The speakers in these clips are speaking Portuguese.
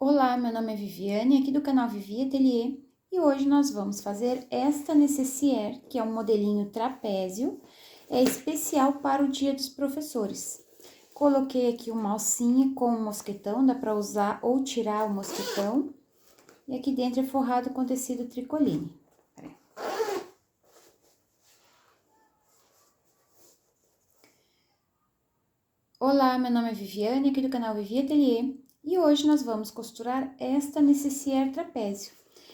Olá, meu nome é Viviane, aqui do canal Vivi Atelier, e hoje nós vamos fazer esta necessaire, que é um modelinho trapézio, é especial para o Dia dos Professores. Coloquei aqui uma alcinha com um mosquetão, dá para usar ou tirar o mosquetão, e aqui dentro é forrado com tecido tricoline. Olá, meu nome é Viviane, aqui do canal Vivi Atelier, e hoje nós vamos costurar esta necessaire trapézio.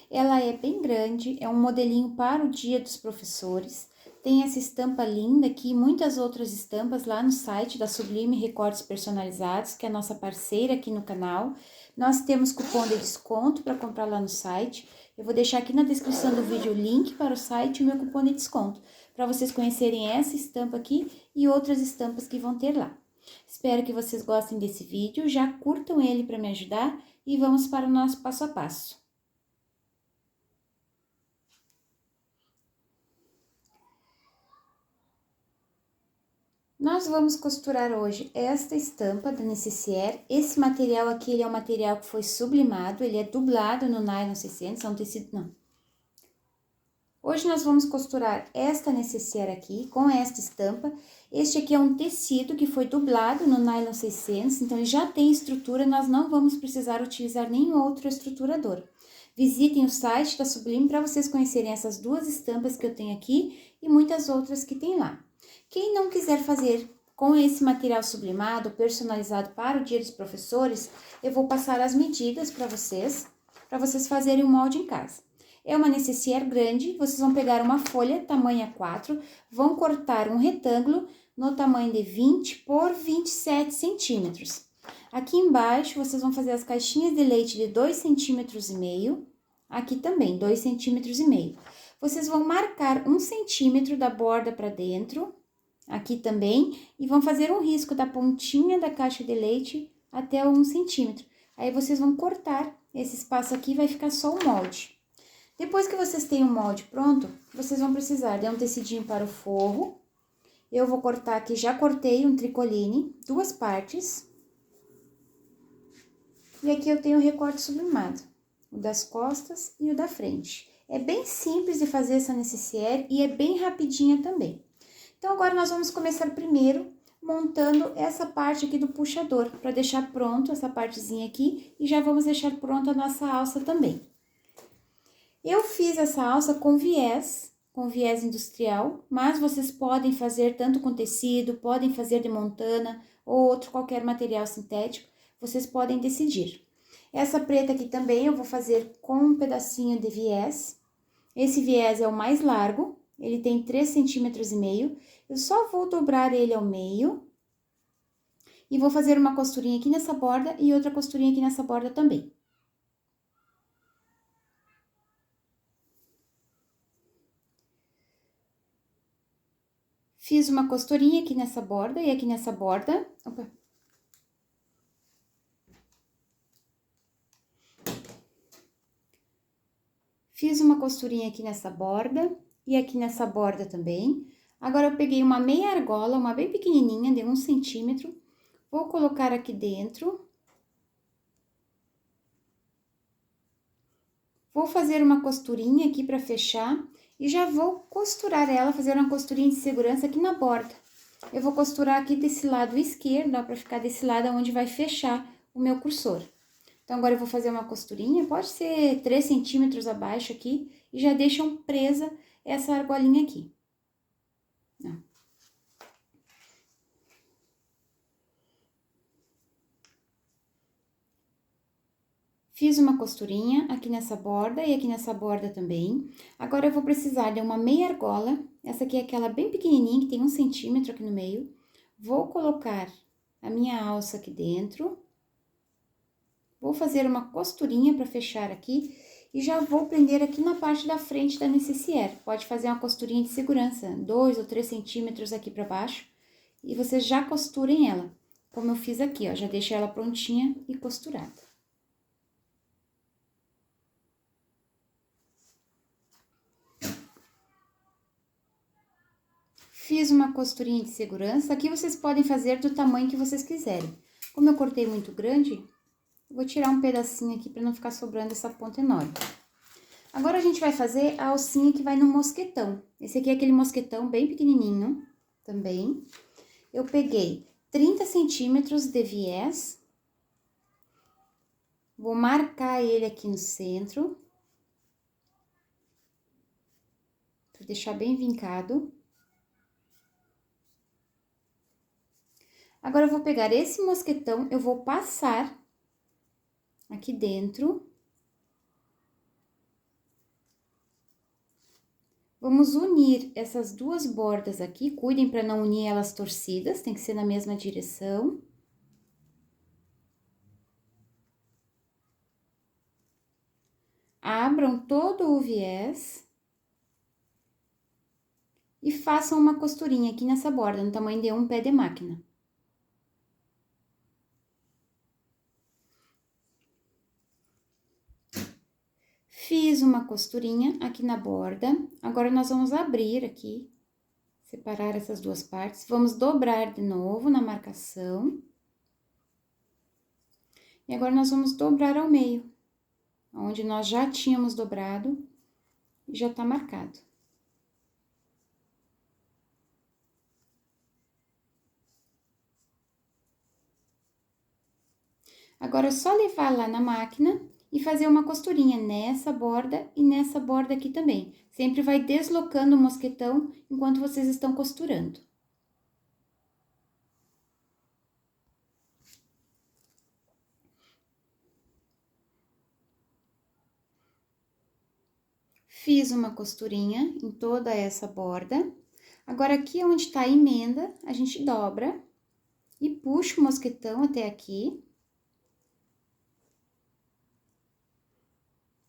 Ela é bem grande, é um modelinho para o Dia dos Professores, tem essa estampa linda aqui e muitas outras estampas lá no site da Sublime Recortes Personalizados, que é a nossa parceira aqui no canal. Nós temos cupom de desconto para comprar lá no site. Eu vou deixar aqui na descrição do vídeo o link para o site e o meu cupom de desconto, para vocês conhecerem essa estampa aqui e outras estampas que vão ter lá. Espero que vocês gostem desse vídeo, já curtam ele para me ajudar e vamos para o nosso passo a passo. Nós vamos costurar hoje esta estampa da necessaire. Esse material aqui, ele é um material que foi sublimado, ele é dublado no nylon 600, é um tecido, não. Hoje nós vamos costurar esta necessaire aqui com esta estampa. Este aqui é um tecido que foi dublado no nylon 600, então ele já tem estrutura, nós não vamos precisar utilizar nenhum outro estruturador. Visitem o site da Sublime para vocês conhecerem essas duas estampas que eu tenho aqui e muitas outras que tem lá. Quem não quiser fazer com esse material sublimado, personalizado para o Dia dos Professores, eu vou passar as medidas para vocês fazerem o molde em casa. É uma necessaire grande, vocês vão pegar uma folha tamanho A4, vão cortar um retângulo no tamanho de 20 por 27 centímetros. Aqui embaixo, vocês vão fazer as caixinhas de leite de 2,5 cm, aqui também, 2,5 cm. Vocês vão marcar 1 centímetro da borda para dentro, aqui também, e vão fazer um risco da pontinha da caixa de leite até 1 centímetro. Aí, vocês vão cortar esse espaço aqui, vai ficar só o molde. Depois que vocês têm o molde pronto, vocês vão precisar de um tecidinho para o forro. Eu vou cortar aqui, já cortei um tricoline, 2 partes. E aqui eu tenho o recorte sublimado, o das costas e o da frente. É bem simples de fazer essa necessaire e é bem rapidinha também. Então, agora nós vamos começar primeiro montando essa parte aqui do puxador, para deixar pronto essa partezinha aqui e já vamos deixar pronta a nossa alça também. Eu fiz essa alça com viés industrial, mas vocês podem fazer tanto com tecido, podem fazer de montana ou outro qualquer material sintético, vocês podem decidir. Essa preta aqui também eu vou fazer com um pedacinho de viés. Esse viés é o mais largo, ele tem 3,5 cm. Eu só vou dobrar ele ao meio e vou fazer uma costurinha aqui nessa borda e outra costurinha aqui nessa borda também. Fiz uma costurinha aqui nessa borda e aqui nessa borda. Opa. Fiz uma costurinha aqui nessa borda e aqui nessa borda também. Agora, eu peguei uma meia argola, uma bem pequenininha, de 1 centímetro. Vou colocar aqui dentro. Vou fazer uma costurinha aqui para fechar. E já vou costurar ela, fazer uma costurinha de segurança aqui na borda. Eu vou costurar aqui desse lado esquerdo, ó, para ficar desse lado onde vai fechar o meu cursor. Então, agora eu vou fazer uma costurinha, pode ser 3 centímetros abaixo aqui, e já deixam presa essa argolinha aqui. Ó. Fiz uma costurinha aqui nessa borda e aqui nessa borda também. Agora, eu vou precisar de uma meia argola. Essa aqui é aquela bem pequenininha, que tem 1 centímetro aqui no meio. Vou colocar a minha alça aqui dentro. Vou fazer uma costurinha para fechar aqui. E já vou prender aqui na parte da frente da necessaire. Pode fazer uma costurinha de segurança, 2 ou 3 centímetros aqui para baixo. E vocês já costurem ela, como eu fiz aqui, ó. Já deixei ela prontinha e costurada. Fiz uma costurinha de segurança, aqui vocês podem fazer do tamanho que vocês quiserem. Como eu cortei muito grande, Vou tirar um pedacinho aqui para não ficar sobrando essa ponta enorme. Agora, a gente vai fazer a alcinha que vai no mosquetão. Esse aqui é aquele mosquetão bem pequenininho também. Eu peguei 30 centímetros de viés. Vou marcar ele aqui no centro. Para deixar bem vincado. Agora, eu vou pegar esse mosquetão, eu vou passar aqui dentro. Vamos unir essas duas bordas aqui, cuidem para não unir elas torcidas, tem que ser na mesma direção. Abram todo o viés. E façam uma costurinha aqui nessa borda, no tamanho de um pé de máquina. Fiz uma costurinha aqui na borda. Agora, nós vamos abrir aqui, separar essas duas partes. Vamos dobrar de novo na marcação. E agora, nós vamos dobrar ao meio, onde nós já tínhamos dobrado e já tá marcado. Agora, é só levar lá na máquina e fazer uma costurinha nessa borda e nessa borda aqui também. Sempre vai deslocando o mosquetão enquanto vocês estão costurando. Fiz uma costurinha em toda essa borda. Agora, aqui onde tá a emenda, a gente dobra e puxa o mosquetão até aqui.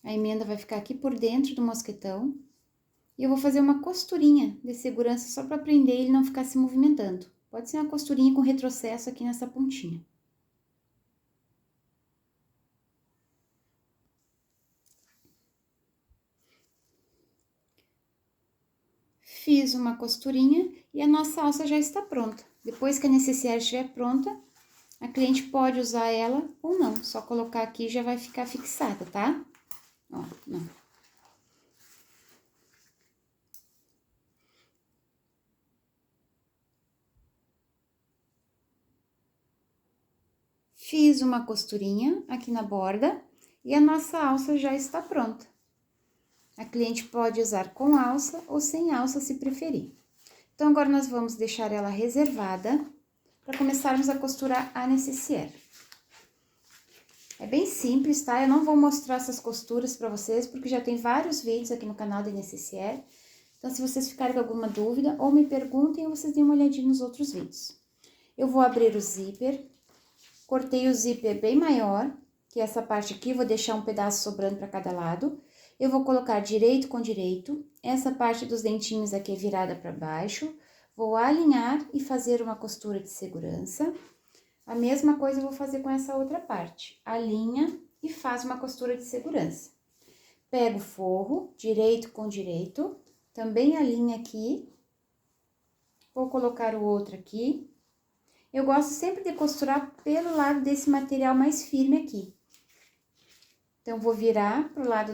A emenda vai ficar aqui por dentro do mosquetão. E eu vou fazer uma costurinha de segurança só para prender ele não ficar se movimentando. Pode ser uma costurinha com retrocesso aqui nessa pontinha. Fiz uma costurinha e a nossa alça já está pronta. Depois que a necessaire estiver pronta, a cliente pode usar ela ou não. Só colocar aqui já vai ficar fixada, tá? Ó, não. Fiz uma costurinha aqui na borda e a nossa alça já está pronta. A cliente pode usar com alça ou sem alça, se preferir. Então, agora nós vamos deixar ela reservada para começarmos a costurar a necessaire. É bem simples, tá? Eu não vou mostrar essas costuras para vocês, porque já tem vários vídeos aqui no canal de necessaire. Então, se vocês ficarem com alguma dúvida, ou me perguntem, ou vocês deem uma olhadinha nos outros vídeos. Eu vou abrir o zíper, cortei o zíper bem maior, que essa parte aqui, vou deixar um pedaço sobrando para cada lado. Eu vou colocar direito com direito, essa parte dos dentinhos aqui é virada para baixo. Vou alinhar e fazer uma costura de segurança. A mesma coisa eu vou fazer com essa outra parte. Alinha e faz uma costura de segurança. Pego o forro, direito com direito, também alinha aqui. Vou colocar o outro aqui. Eu gosto sempre de costurar pelo lado desse material mais firme aqui. Então, vou virar pro lado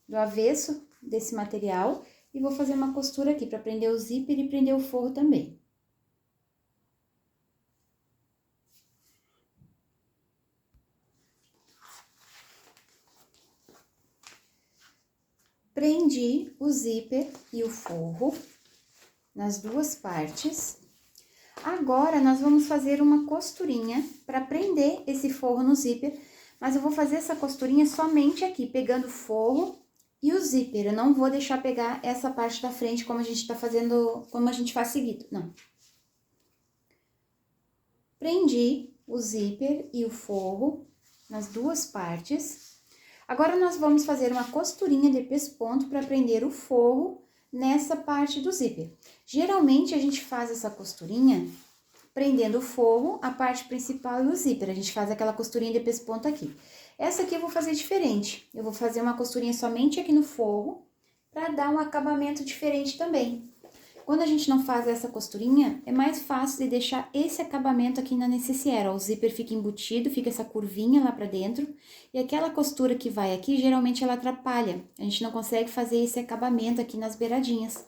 do avesso desse material e vou fazer uma costura aqui para prender o zíper e prender o forro também. Prendi o zíper e o forro nas duas partes. Agora, nós vamos fazer uma costurinha para prender esse forro no zíper, mas eu vou fazer essa costurinha somente aqui, pegando o forro e o zíper. Eu não vou deixar pegar essa parte da frente como a gente tá fazendo, como a gente faz seguido, não. Prendi o zíper e o forro nas duas partes. Agora, nós vamos fazer uma costurinha de pesponto para prender o forro nessa parte do zíper. Geralmente, a gente faz essa costurinha prendendo o forro, a parte principal e o zíper. A gente faz aquela costurinha de pesponto aqui. Essa aqui eu vou fazer diferente. Eu vou fazer uma costurinha somente aqui no forro, para dar um acabamento diferente também. Quando a gente não faz essa costurinha, é mais fácil de deixar esse acabamento aqui na necessaire, ó. O zíper fica embutido, fica essa curvinha lá pra dentro. E aquela costura que vai aqui, geralmente ela atrapalha. A gente não consegue fazer esse acabamento aqui nas beiradinhas.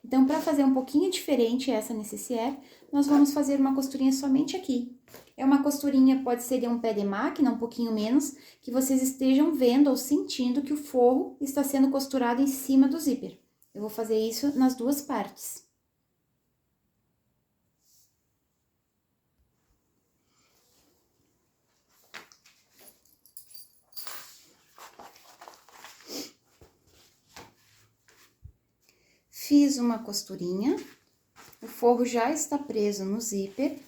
Então, para fazer um pouquinho diferente essa necessaire, nós vamos fazer uma costurinha somente aqui. É uma costurinha, pode ser de um pé de máquina, um pouquinho menos, que vocês estejam vendo ou sentindo que o forro está sendo costurado em cima do zíper. Eu vou fazer isso nas duas partes. Fiz uma costurinha, o forro já está preso no zíper.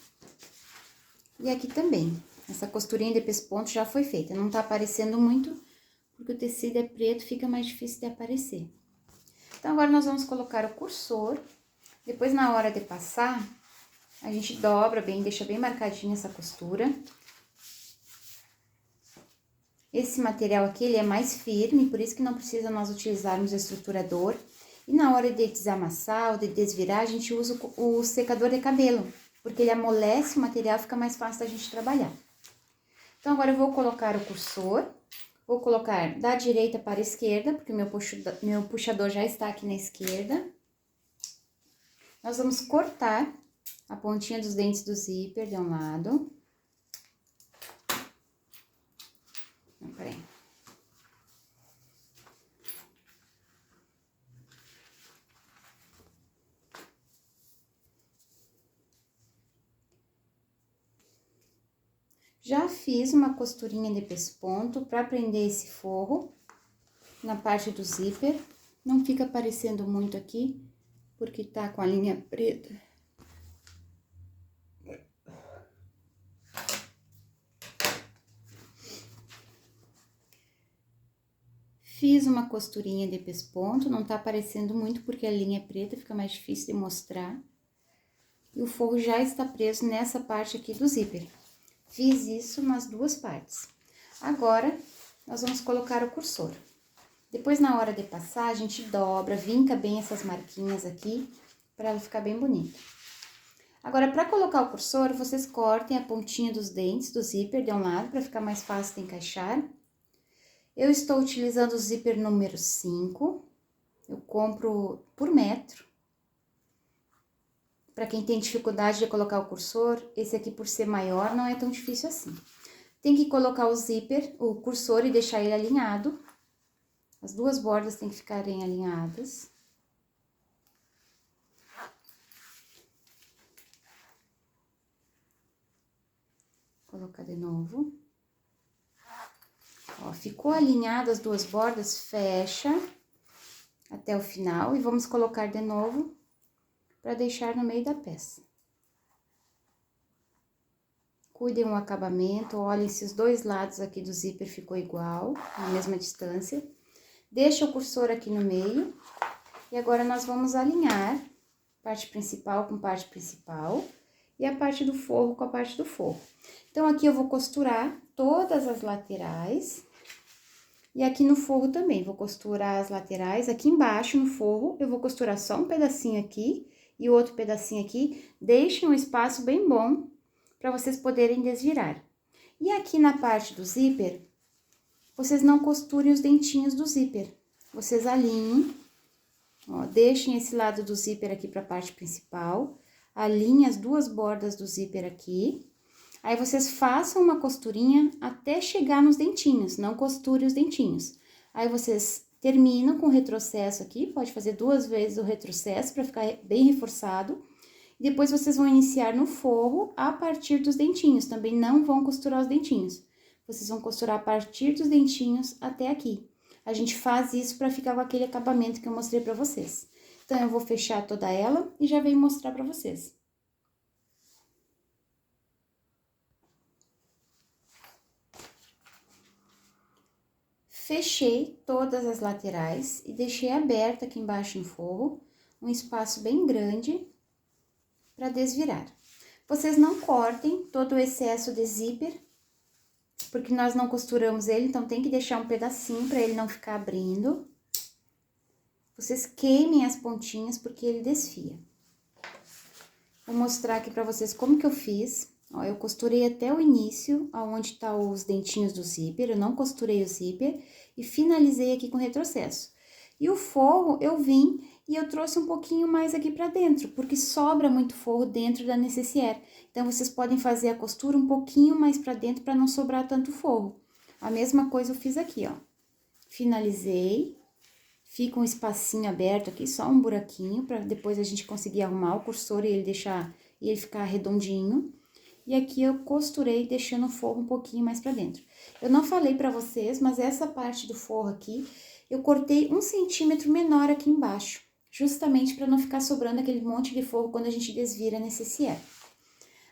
E aqui também, essa costurinha de pesponto já foi feita. Não tá aparecendo muito, porque o tecido é preto, fica mais difícil de aparecer. Então, agora nós vamos colocar o cursor. Depois, na hora de passar, a gente dobra bem, deixa bem marcadinha essa costura. Esse material aqui, ele é mais firme, por isso que não precisa nós utilizarmos estruturador. E na hora de desamassar ou de desvirar, a gente usa o secador de cabelo, porque ele amolece o material, fica mais fácil da gente trabalhar. Então, agora eu vou colocar o cursor, vou colocar da direita para a esquerda, porque meu puxador já está aqui na esquerda. Nós vamos cortar a pontinha dos dentes do zíper de um lado. Não, peraí. Já fiz uma costurinha de pesponto para prender esse forro na parte do zíper. Não fica aparecendo muito aqui, porque tá com a linha preta. Fiz uma costurinha de pesponto, não tá aparecendo muito porque a linha é preta, fica mais difícil de mostrar. E o forro já está preso nessa parte aqui do zíper. Fiz isso nas duas partes. Agora, nós vamos colocar o cursor. Depois, na hora de passar, a gente dobra, vinca bem essas marquinhas aqui, para ela ficar bem bonita. Agora, para colocar o cursor, vocês cortem a pontinha dos dentes do zíper de um lado, para ficar mais fácil de encaixar. Eu estou utilizando o zíper número 5, eu compro por metro. Para quem tem dificuldade de colocar o cursor, esse aqui por ser maior não é tão difícil assim. Tem que colocar o zíper, o cursor e deixar ele alinhado. As duas bordas têm que ficarem alinhadas. Vou colocar de novo. Ó, ficou alinhado as duas bordas, fecha até o final e vamos colocar de novo para deixar no meio da peça. Cuidem o acabamento, olhem se os dois lados aqui do zíper ficou igual, na mesma distância. Deixa o cursor aqui no meio e agora nós vamos alinhar parte principal com parte principal e a parte do forro com a parte do forro. Então, aqui eu vou costurar todas as laterais e aqui no forro também, vou costurar as laterais. Aqui embaixo no forro eu vou costurar só um pedacinho aqui e outro pedacinho aqui. Deixem um espaço bem bom para vocês poderem desvirar. E aqui na parte do zíper, vocês não costurem os dentinhos do zíper. Vocês alinhem, ó, deixem esse lado do zíper aqui para a parte principal, alinhem as duas bordas do zíper aqui. Aí, vocês façam uma costurinha até chegar nos dentinhos, não costure os dentinhos. Aí, vocês terminam com o retrocesso aqui, pode fazer 2 vezes o retrocesso para ficar bem reforçado. Depois, vocês vão iniciar no forro a partir dos dentinhos, também não vão costurar os dentinhos. Vocês vão costurar a partir dos dentinhos até aqui. A gente faz isso para ficar com aquele acabamento que eu mostrei para vocês. Então, eu vou fechar toda ela e já venho mostrar para vocês. Fechei todas as laterais e deixei aberta aqui embaixo no forro, um espaço bem grande para desvirar. Vocês não cortem todo o excesso de zíper, porque nós não costuramos ele, então tem que deixar um pedacinho para ele não ficar abrindo. vocês queimem as pontinhas porque ele desfia. Vou mostrar aqui pra vocês como que eu fiz. Ó, eu costurei até o início, aonde tá os dentinhos do zíper, eu não costurei o zíper e finalizei aqui com retrocesso. E o forro eu vim e eu trouxe um pouquinho mais aqui pra dentro, porque sobra muito forro dentro da necessaire. Então, vocês podem fazer a costura um pouquinho mais pra dentro pra não sobrar tanto forro. A mesma coisa eu fiz aqui, ó. Finalizei, fica um espacinho aberto aqui, só um buraquinho, pra depois a gente conseguir arrumar o cursor e ele ficar redondinho. E aqui eu costurei deixando o forro um pouquinho mais pra dentro. Eu não falei pra vocês, mas essa parte do forro aqui, eu cortei 1 centímetro menor aqui embaixo, justamente pra não ficar sobrando aquele monte de forro quando a gente desvira a necessaire.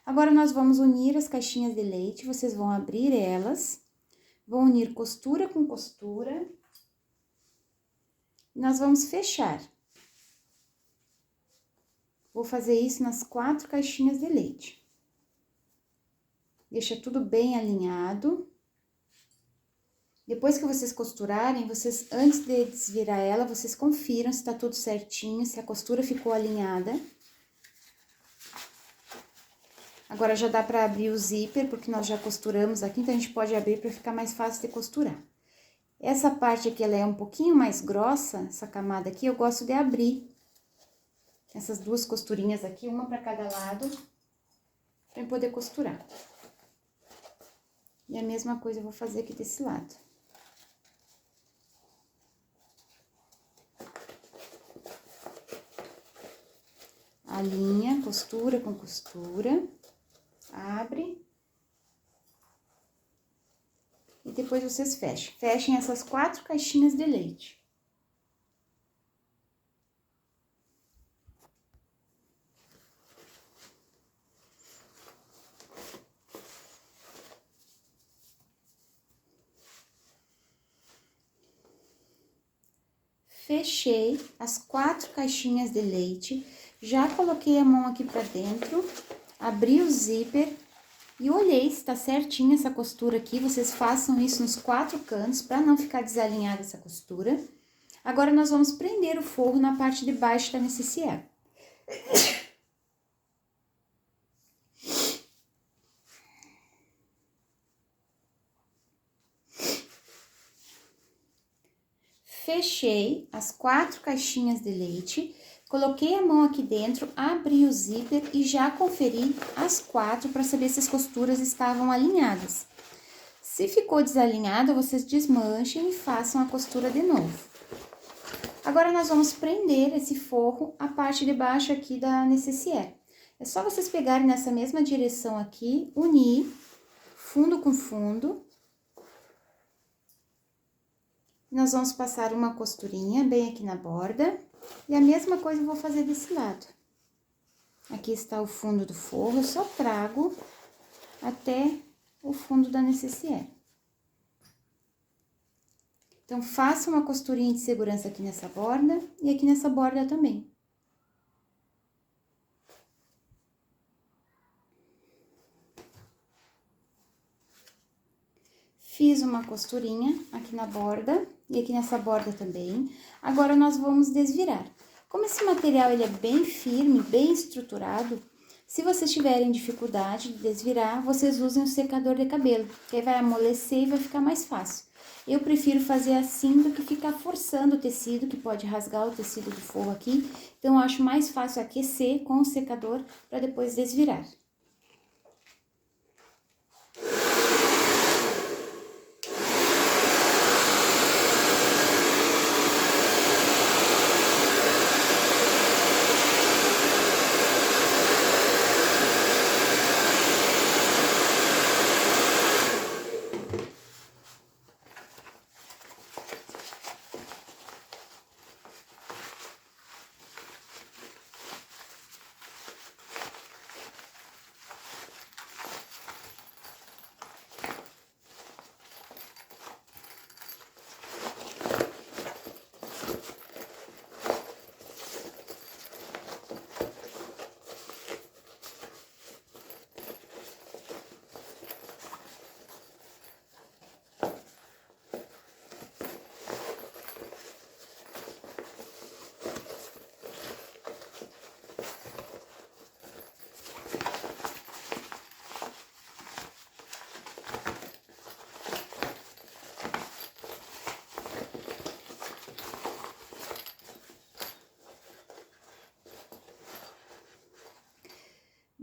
Agora, nós vamos unir as caixinhas de leite, vocês vão abrir elas, vão unir costura com costura, e nós vamos fechar. Vou fazer isso nas 4 caixinhas de leite. Deixa tudo bem alinhado. Depois que vocês costurarem, vocês, antes de desvirar ela, vocês confiram se tá tudo certinho, se a costura ficou alinhada. Agora, já dá pra abrir o zíper, porque nós já costuramos aqui, então a gente pode abrir pra ficar mais fácil de costurar. Essa parte aqui, ela é um pouquinho mais grossa, essa camada aqui, eu gosto de abrir essas 2 costurinhas aqui, uma pra cada lado, pra eu poder costurar. E a mesma coisa eu vou fazer aqui desse lado. Alinha, costura com costura, abre. E depois vocês fecham. Fechem essas 4 caixinhas de leite. Fechei as 4 caixinhas de leite, já coloquei a mão aqui pra dentro, abri o zíper e olhei se tá certinha essa costura aqui. Vocês façam isso nos 4 cantos pra não ficar desalinhada essa costura. Agora, nós vamos prender o forro na parte de baixo da necessaire. Fechei as 4 caixinhas de leite, coloquei a mão aqui dentro, abri o zíper e já conferi as 4 para saber se as costuras estavam alinhadas. Se ficou desalinhado, vocês desmanchem e façam a costura de novo. Agora, nós vamos prender esse forro a parte de baixo aqui da necessaire. É só vocês pegarem nessa mesma direção aqui, unir fundo com fundo. Nós vamos passar uma costurinha bem aqui na borda. E a mesma coisa eu vou fazer desse lado. Aqui está o fundo do forro, eu só trago até o fundo da necessaire. Então, faça uma costurinha de segurança aqui nessa borda e aqui nessa borda também. Fiz uma costurinha aqui na borda e aqui nessa borda também. Agora, nós vamos desvirar. Como esse material, ele é bem firme, bem estruturado, se vocês tiverem dificuldade de desvirar, vocês usem o secador de cabelo, que aí vai amolecer e vai ficar mais fácil. Eu prefiro fazer assim do que ficar forçando o tecido, que pode rasgar o tecido do forro aqui. Então, eu acho mais fácil aquecer com o secador para depois desvirar.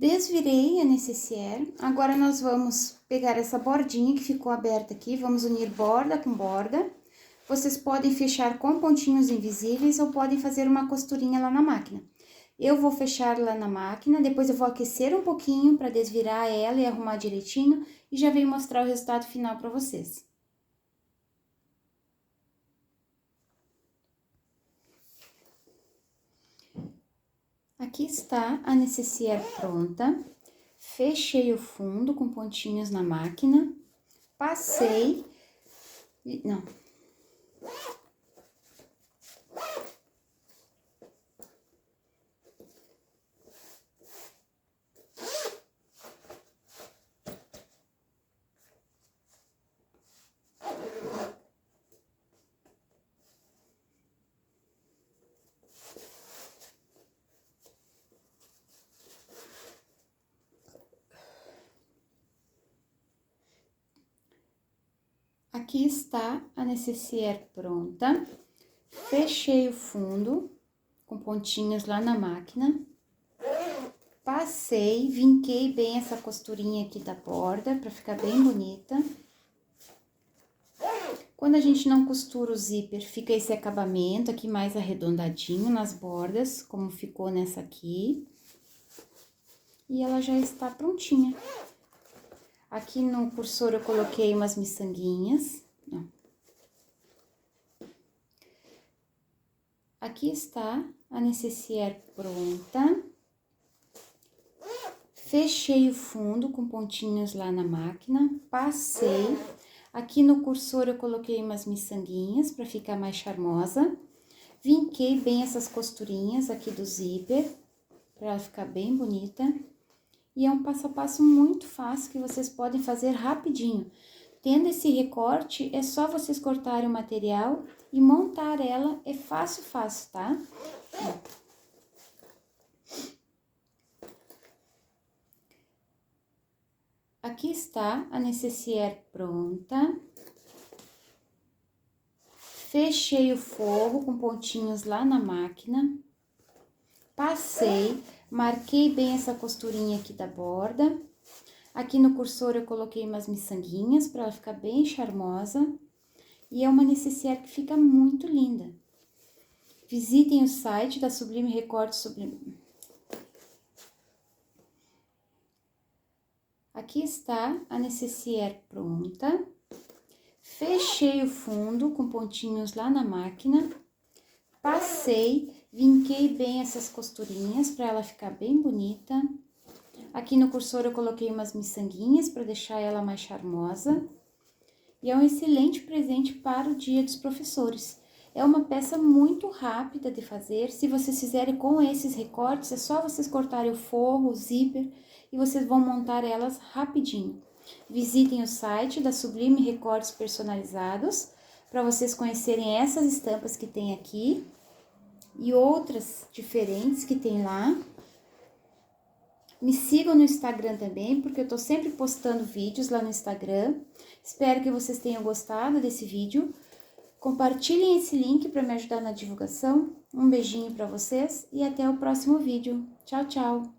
desvirei a necessaire. Agora, nós vamos pegar essa bordinha que ficou aberta aqui, vamos unir borda com borda. Vocês podem fechar com pontinhos invisíveis ou podem fazer uma costurinha lá na máquina. Eu vou fechar lá na máquina, depois eu vou aquecer um pouquinho para desvirar ela e arrumar direitinho e já venho mostrar o resultado final para vocês. Aqui está a necessaire pronta. Fechei o fundo com pontinhos na máquina, passei... Não... Aqui está a necessaire pronta. Fechei o fundo com pontinhos lá na máquina. Passei, vinquei bem essa costurinha aqui da borda para ficar bem bonita. Quando a gente não costura o zíper, fica esse acabamento aqui mais arredondadinho nas bordas, como ficou nessa aqui. E ela já está prontinha. Aqui no cursor eu coloquei umas miçanguinhas. Ó. Aqui está a necessaire pronta. Fechei o fundo com pontinhos lá na máquina, passei. Aqui no cursor eu coloquei umas miçanguinhas para ficar mais charmosa. Vinquei bem essas costurinhas aqui do zíper, para ela ficar bem bonita. E é um passo a passo muito fácil que vocês podem fazer rapidinho. Tendo esse recorte, é só vocês cortarem o material e montar ela, é fácil, tá? Aqui está a necessaire pronta. Fechei o forro com pontinhos lá na máquina. Passei, marquei bem essa costurinha aqui da borda. Aqui no cursor eu coloquei umas miçanguinhas para ela ficar bem charmosa. E é uma necessaire que fica muito linda. Visitem o site da Sublime Recortes Sublime. Aqui está a necessaire pronta. Fechei o fundo com pontinhos lá na máquina. Passei, vinquei bem essas costurinhas para ela ficar bem bonita. Aqui no cursor eu coloquei umas miçanguinhas para deixar ela mais charmosa. E é um excelente presente para o Dia dos Professores. É uma peça muito rápida de fazer. Se vocês fizerem com esses recortes, é só vocês cortarem o forro, o zíper, e vocês vão montar elas rapidinho. Visitem o site da Sublime Recortes Personalizados, para vocês conhecerem essas estampas que tem aqui, e outras diferentes que tem lá. Me sigam no Instagram também, porque eu tô sempre postando vídeos lá no Instagram. Espero que vocês tenham gostado desse vídeo. Compartilhem esse link para me ajudar na divulgação. Um beijinho para vocês e até o próximo vídeo. Tchau, tchau!